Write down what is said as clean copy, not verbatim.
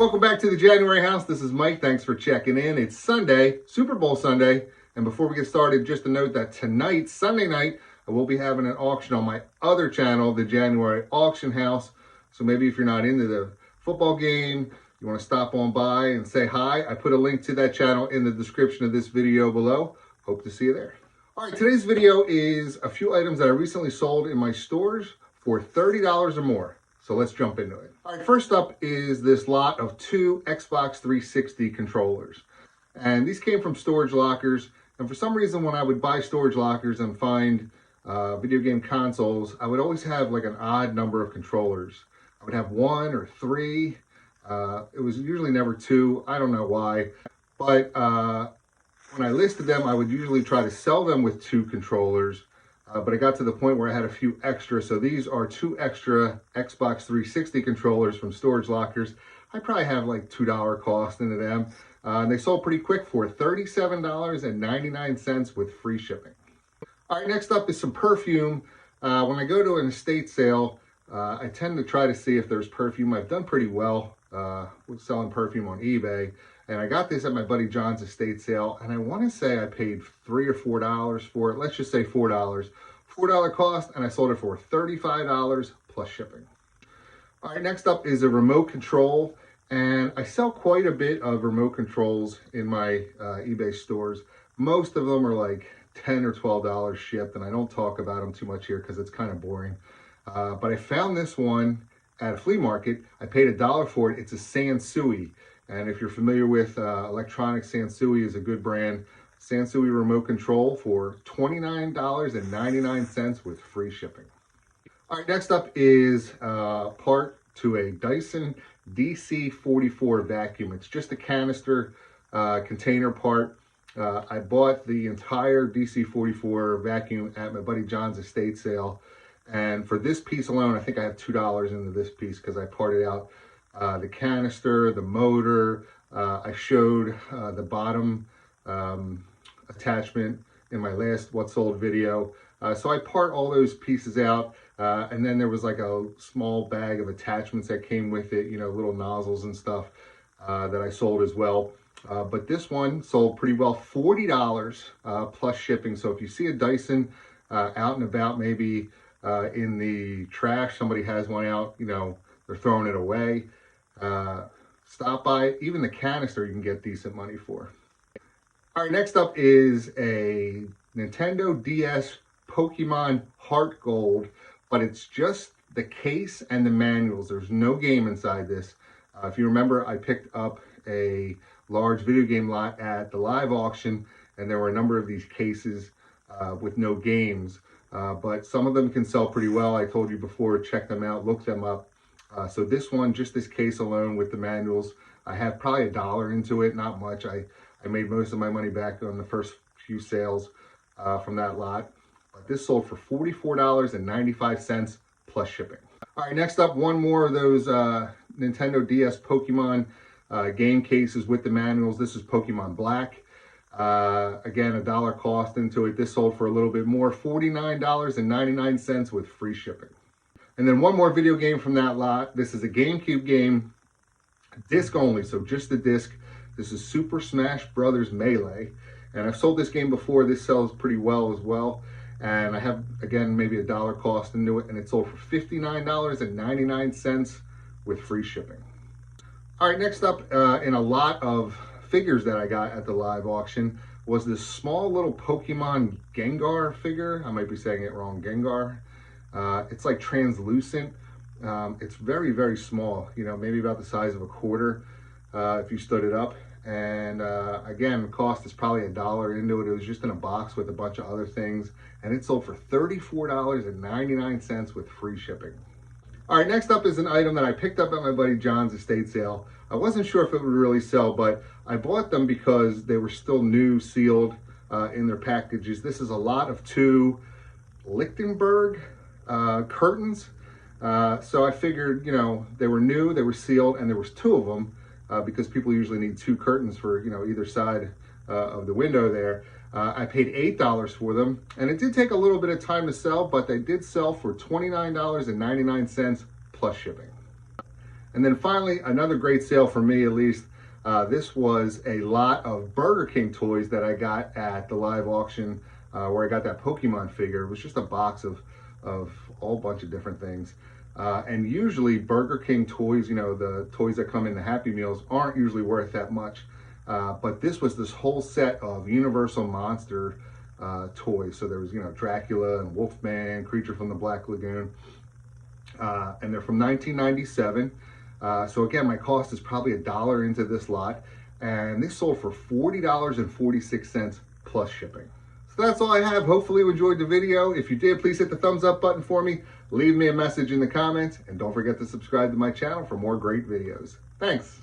welcome back to the January house. This is Mike. Thanks for checking in. It's Sunday, Super Bowl Sunday. And before we get started, just a note that tonight, Sunday night, I will be having an auction on my other channel, the January Auction House. So maybe if you're not into the football game, you want to stop on by and say hi, I put a link to that channel in the description of this video below. Hope to see you there. All right, today's video is a few items that I recently sold in my stores for $30 or more. So let's jump into it. All right, first up is this lot of 2 Xbox 360 controllers. And these came from storage lockers. And for some reason, when I would buy storage lockers and find video game consoles, I would always have like an odd number of controllers. I would have 1 or 3. It was usually never 2. I don't know why. But when I listed them, I would usually try to sell them with 2 controllers. But I got to the point where I had a few extra. So these are 2 extra Xbox 360 controllers from storage lockers. I probably have like $2 cost into them. And they sold pretty quick for $37.99 with free shipping. All right, next up is some perfume. When I go to an estate sale, I tend to try to see if there's perfume. I've done pretty well with selling perfume on eBay. And I got this at my buddy John's estate sale, and I want to say I paid $3 or $4 for it. Let's just say $4. $4 cost, and I sold it for $35 plus shipping. All right, next up is a remote control, and I sell quite a bit of remote controls in my eBay stores. Most of them are like $10 or $12 shipped, and I don't talk about them too much here because it's kind of boring. But I found this one at a flea market. I paid $1 for it. It's a Sansui. And if you're familiar with electronic, Sansui is a good brand. Sansui remote control for $29.99 with free shipping. All right, next up is part to a Dyson DC44 vacuum. It's just a canister container part. I bought the entire DC44 vacuum at my buddy John's estate sale. And for this piece alone, I think I have $2 into this piece because I parted out the canister, the motor. I showed the bottom attachment in my last What Sold video. So I part all those pieces out. And then there was like a small bag of attachments that came with it, you know, little nozzles and stuff that I sold as well. But this one sold pretty well, $40 plus shipping. So if you see a Dyson out and about, maybe in the trash, somebody has one out, you know, they're throwing it away. Stop by. Even the canister you can get decent money for. All right, next up is a Nintendo DS Pokemon Heart Gold, but it's just the case and the manuals. There's no game inside this. If you remember, I picked up a large video game lot at the live auction, and there were a number of these cases with no games, but some of them can sell pretty well. I told you before, check them out, look them up. So this one, just this case alone with the manuals, I have probably $1 into it, not much. I made most of my money back on the first few sales from that lot. But this sold for $44.95 plus shipping. All right, next up, one more of those Nintendo DS Pokemon game cases with the manuals. This is Pokemon Black. Again, $1 cost into it. This sold for a little bit more, $49.99 with free shipping. And then one more video game from that lot. This is a GameCube game, disc only, so just the disc. This is Super Smash Bros. Melee. And I've sold this game before. This sells pretty well as well. And I have, again, maybe $1 cost into it, and it sold for $59.99 with free shipping. All right, next up in a lot of figures that I got at the live auction was this small little Pokemon Gengar figure. I might be saying it wrong, Gengar. It's like translucent. It's very, very small, you know, maybe about the size of a quarter if you stood it up. And again, the cost is probably $1 into it. It was just in a box with a bunch of other things, and it sold for $34.99 with free shipping. All right, next up is an item that I picked up at my buddy John's estate sale. I wasn't sure if it would really sell, but I bought them because they were still new, sealed in their packages. This is a lot of 2 Lichtenberg curtains. So I figured, you know, they were new, they were sealed, and there was 2 of them because people usually need 2 curtains for, you know, either side of the window there. I paid $8 for them, and it did take a little bit of time to sell, but they did sell for $29.99 plus shipping. And then finally, another great sale for me at least, this was a lot of Burger King toys that I got at the live auction where I got that Pokemon figure. It was just a box of a whole bunch of different things. And usually Burger King toys, you know, the toys that come in the Happy Meals aren't usually worth that much. But this was this whole set of Universal Monster toys. So there was, you know, Dracula and Wolfman, Creature from the Black Lagoon. And they're from 1997. So again, my cost is probably $1 into this lot, and they sold for $40.46 plus shipping. So that's all I have. Hopefully you enjoyed the video. If you did, please hit the thumbs up button for me. Leave me a message in the comments, and don't forget to subscribe to my channel for more great videos. Thanks.